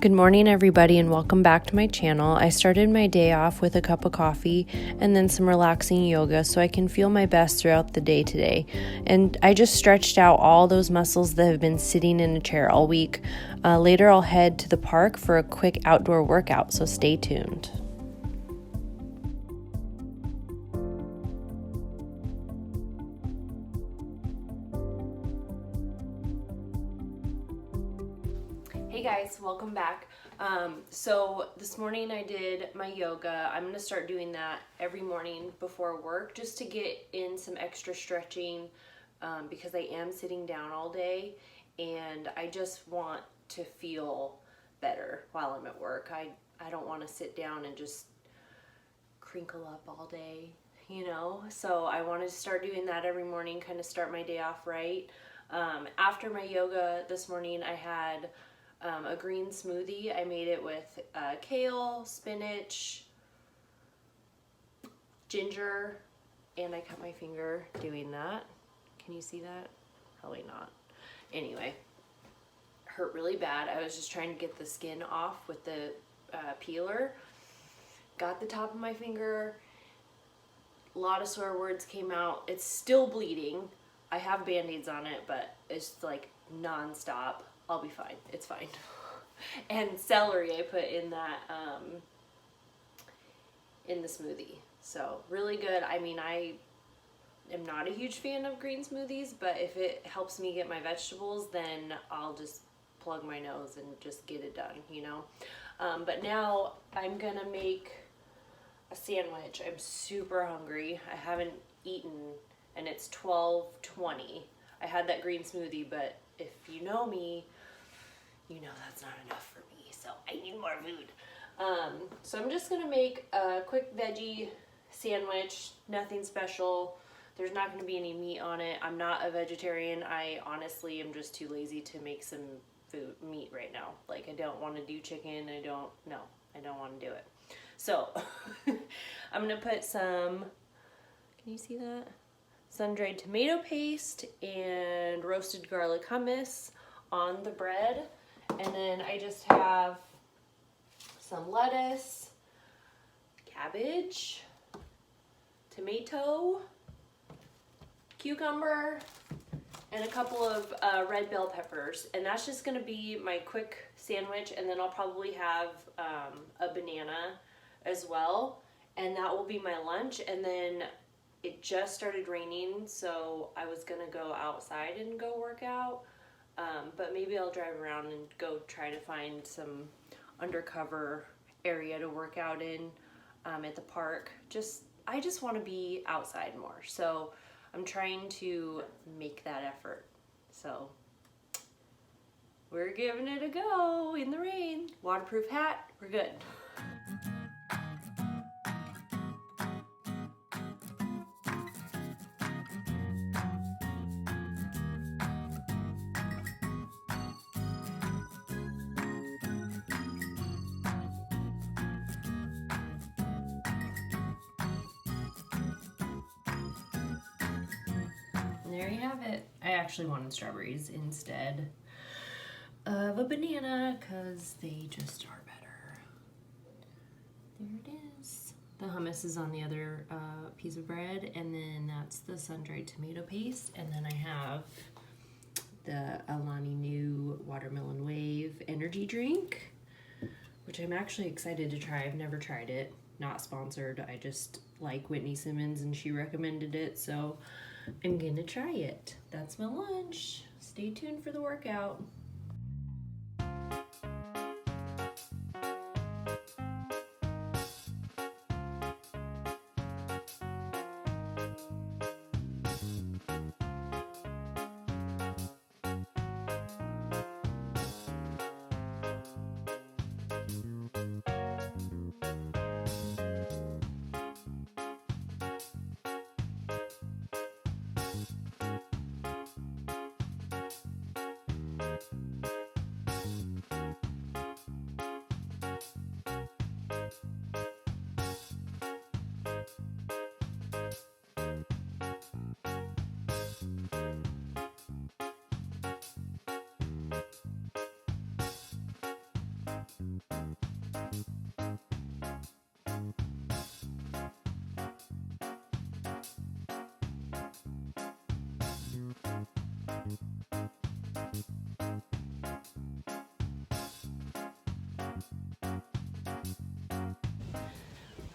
Good morning, everybody, and welcome back to my channel. I started my day off with a cup of coffee and then some relaxing yoga so I can feel my best throughout the day today. And I just stretched out all those muscles that have been sitting in a chair all week. Later, I'll head to the park for a quick outdoor workout, so stay tuned. Hey guys, welcome back. So this morning I did my yoga. I'm going to start doing that every morning before work just to get in some extra stretching because I am sitting down all day and I just want to feel better while I'm at work. I don't want to sit down and just crinkle up all day, so I wanted to start doing that every morning, kind of start my day off right. After my yoga this morning, I had a green smoothie. I made it with kale, spinach, ginger, and I cut my finger doing that. Can you see that? Probably not. Anyway, hurt really bad. I was just trying to get the skin off with the peeler. Got the top of my finger. A lot of swear words came out. It's still bleeding. I have band-aids on it, but it's like non-stop. I'll be fine. It's fine. And celery I put in that in the smoothie. So really good. I mean, I am not a huge fan of green smoothies, but if it helps me get my vegetables, then I'll just plug my nose and just get it done, But now I'm gonna make a sandwich. I'm super hungry. I haven't eaten and it's 12:20. I had that green smoothie, but if you know me, you know that's not enough for me, so I need more food. So I'm just gonna make a quick veggie sandwich, nothing special. There's not gonna be any meat on it. I'm not a vegetarian. I honestly am just too lazy to make some meat right now. Like, I don't want to do chicken. I don't want to do it. So I'm gonna put some, can you see that? Sun-dried tomato paste and roasted garlic hummus on the bread. And then I just have some lettuce, cabbage, tomato, cucumber, and a couple of red bell peppers. And that's just gonna be my quick sandwich. And then I'll probably have a banana as well. And that will be my lunch. And then it just started raining, so I was gonna go outside and go work out. But maybe I'll drive around and go try to find some undercover area to work out in at the park. I just want to be outside more, so I'm trying to make that effort. So we're giving it a go in the rain. Waterproof hat, we're good. There you have it. I actually wanted strawberries instead of a banana because they just are better. There it is. The hummus is on the other piece of bread, and then that's the sun-dried tomato paste, and then I have the Alani Nu Watermelon Wave energy drink, which I'm actually excited to try. I've never tried it. Not sponsored. I just like Whitney Simmons and she recommended it, so I'm gonna try it. That's my lunch. Stay tuned for the workout.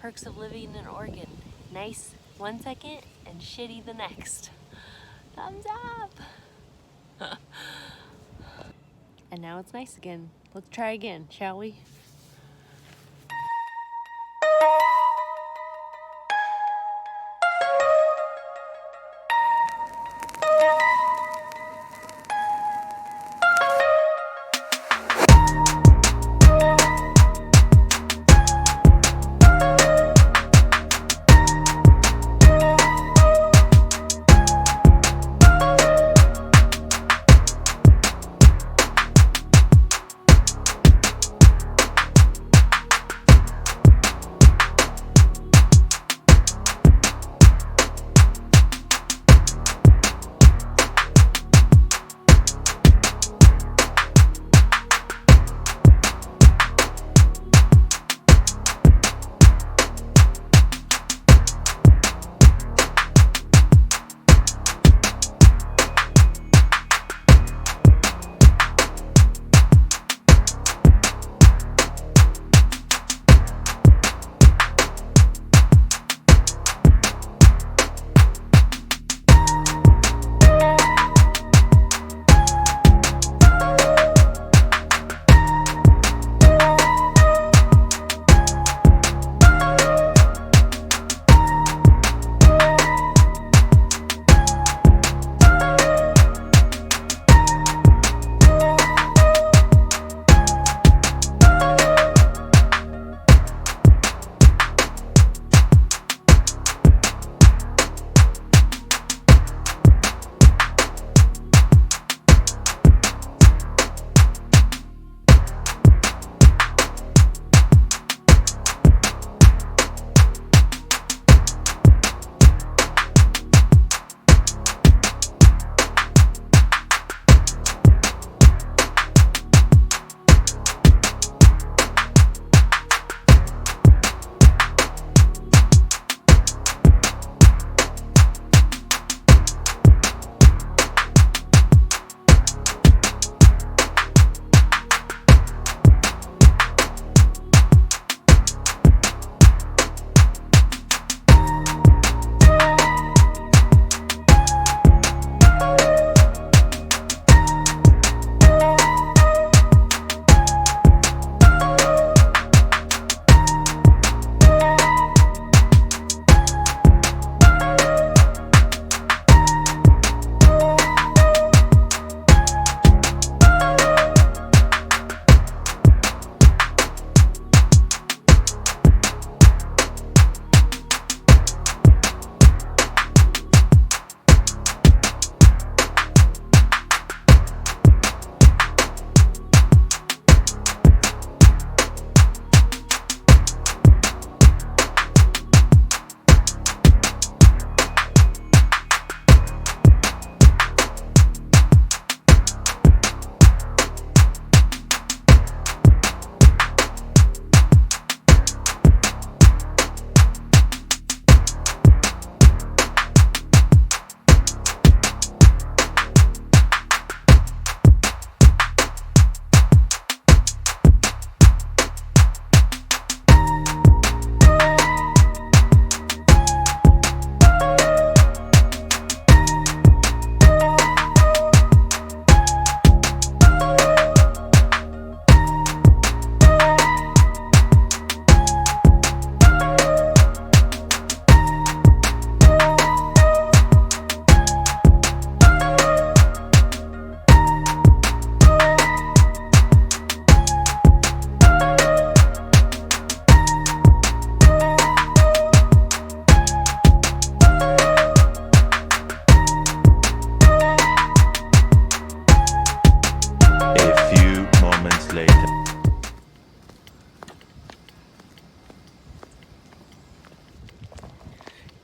perks of living in Oregon. Nice 1 second and shitty the next. Thumbs up! And now it's nice again. Let's try again, shall we?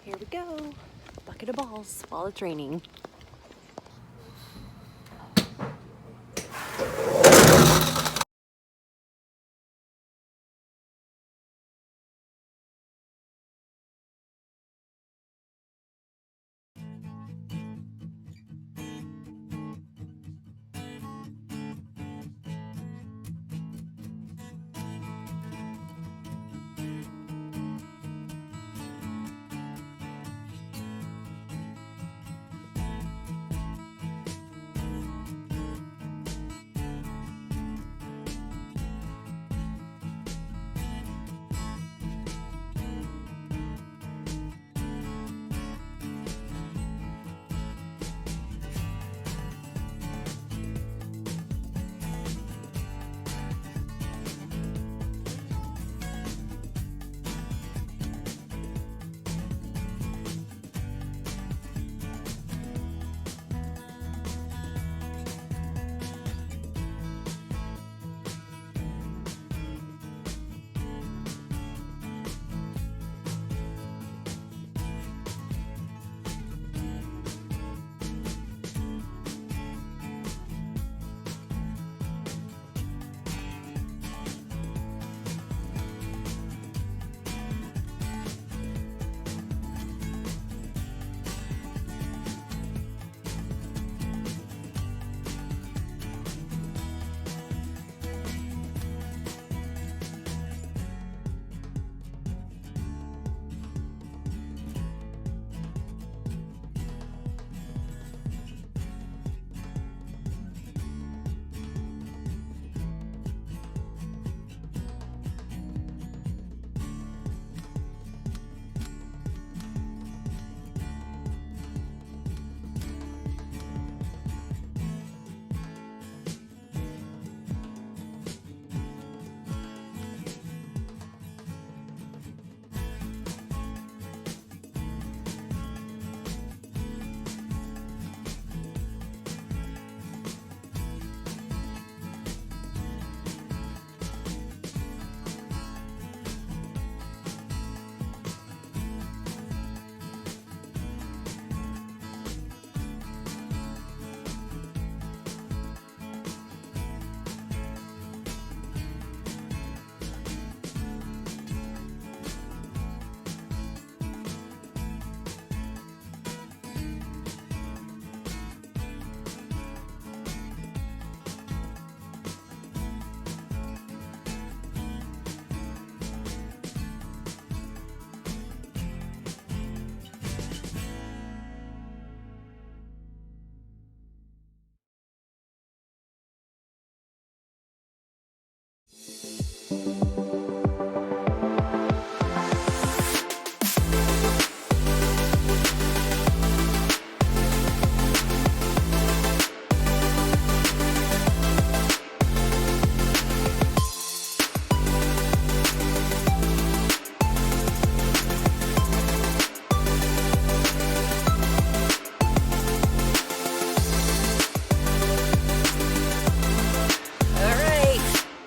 Here we go. Bucket of balls while it's raining.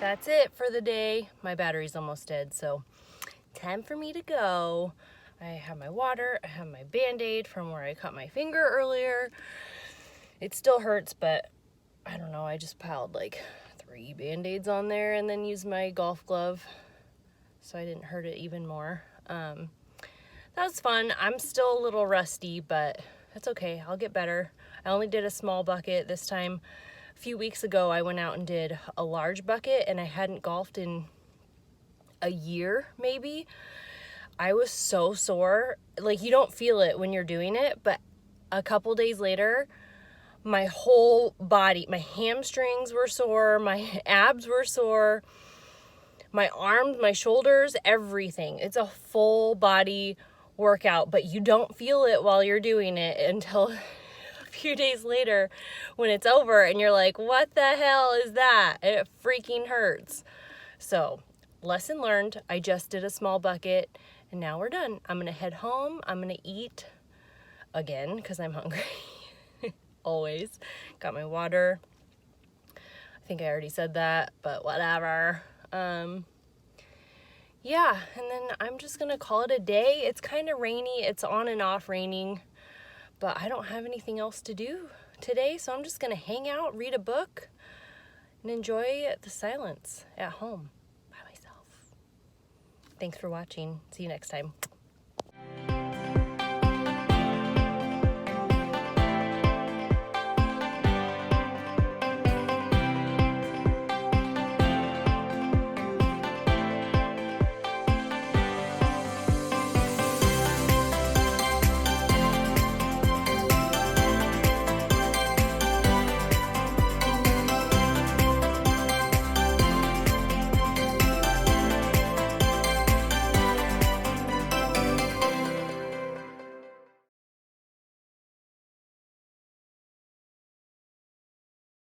that's it for the day. My battery's almost dead, so time for me to go. I have my water, I have my Band-Aid from where I cut my finger earlier. It still hurts, but I don't know, I just piled like 3 Band-Aids on there and then used my golf glove so I didn't hurt it even more. That was fun. I'm still a little rusty, but that's okay, I'll get better. I only did a small bucket this time. A few weeks ago I went out and did a large bucket and I hadn't golfed in a year maybe. I was so sore. Like, you don't feel it when you're doing it, but a couple days later, my whole body, my hamstrings were sore, my abs were sore, my arms, my shoulders, everything. It's a full body workout, but you don't feel it while you're doing it until a few days later when it's over and you're like, what the hell is that? It freaking hurts. So, lesson learned. I just did a small bucket and now we're done. I'm gonna head home. I'm gonna eat again because I'm hungry. Always. Got my water. I think I already said that, but whatever. Yeah, and then I'm just gonna call it a day. It's kind of rainy. It's on and off raining, but I don't have anything else to do today, so I'm just gonna hang out, read a book, and enjoy the silence at home by myself. Thanks for watching. See you next time.